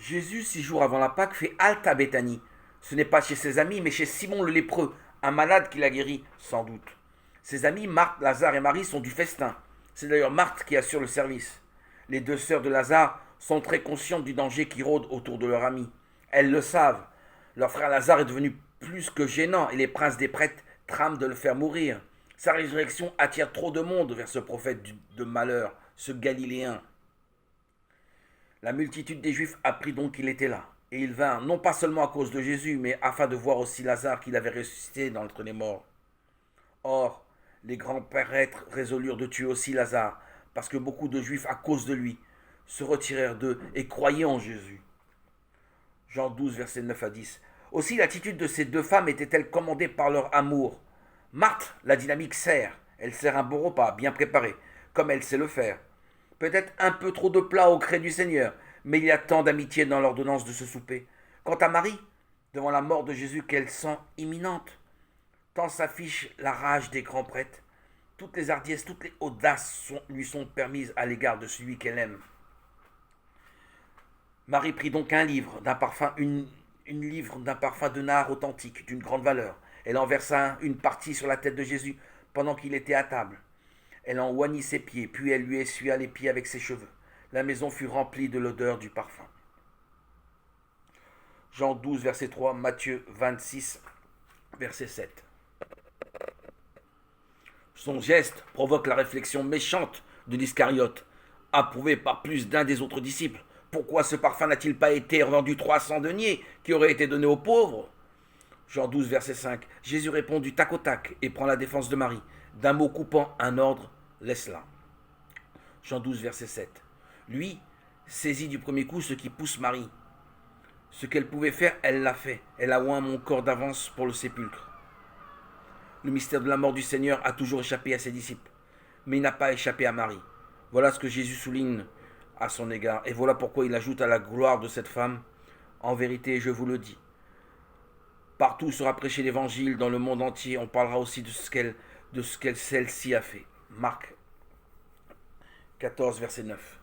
Jésus, 6 jours avant la Pâque, fait halte à Béthanie. Ce n'est pas chez ses amis, mais chez Simon le lépreux, un malade qu'il a guéri, sans doute. Ses amis, Marthe, Lazare et Marie, sont du festin. C'est d'ailleurs Marthe qui assure le service. Les deux sœurs de Lazare sont très conscientes du danger qui rôde autour de leur ami. Elles le savent. Leur frère Lazare est devenu plus que gênant et les princes des prêtres trament de le faire mourir. Sa résurrection attire trop de monde vers ce prophète de malheur, ce Galiléen. La multitude des Juifs apprit donc qu'il était là. Et ils vinrent, non pas seulement à cause de Jésus, mais afin de voir aussi Lazare qu'il avait ressuscité d'entre les morts. Or, les grands prêtres résolurent de tuer aussi Lazare, parce que beaucoup de Juifs, à cause de lui, se retirèrent d'eux et croyaient en Jésus. Jean 12, versets 9 à 10. Aussi, l'attitude de ces deux femmes était-elle commandée par leur amour. Marthe, la dynamique sert. Elle sert un bon repas, bien préparé, comme elle sait le faire. Peut-être un peu trop de plats au gré du Seigneur, mais il y a tant d'amitié dans l'ordonnance de ce souper. Quant à Marie, devant la mort de Jésus qu'elle sent imminente, tant s'affiche la rage des grands prêtres. Toutes les hardiesses, toutes les audaces lui sont permises à l'égard de celui qu'elle aime. Marie prit donc un livre d'un parfum, une livre d'un parfum de nard authentique, d'une grande valeur. Elle en versa une partie sur la tête de Jésus pendant qu'il était à table. Elle en oignit ses pieds, puis elle lui essuya les pieds avec ses cheveux. La maison fut remplie de l'odeur du parfum. Jean 12, verset 3, Matthieu 26, verset 7. Son geste provoque la réflexion méchante de l'Iscariote, approuvé par plus d'un des autres disciples. Pourquoi ce parfum n'a-t-il pas été revendu 300 deniers qui auraient été donnés aux pauvres? Jean 12, verset 5. Jésus répond du tac au tac et prend la défense de Marie. D'un mot coupant un ordre, laisse-la. Jean 12, verset 7. Lui saisit du premier coup ce qui pousse Marie. Ce qu'elle pouvait faire, elle l'a fait. Elle a oint mon corps d'avance pour le sépulcre. Le mystère de la mort du Seigneur a toujours échappé à ses disciples, mais il n'a pas échappé à Marie. Voilà ce que Jésus souligne à son égard, et voilà pourquoi il ajoute à la gloire de cette femme, en vérité, je vous le dis, partout sera prêché l'évangile dans le monde entier, on parlera aussi de ce qu'elle celle-ci a fait. Marc 14, verset 9.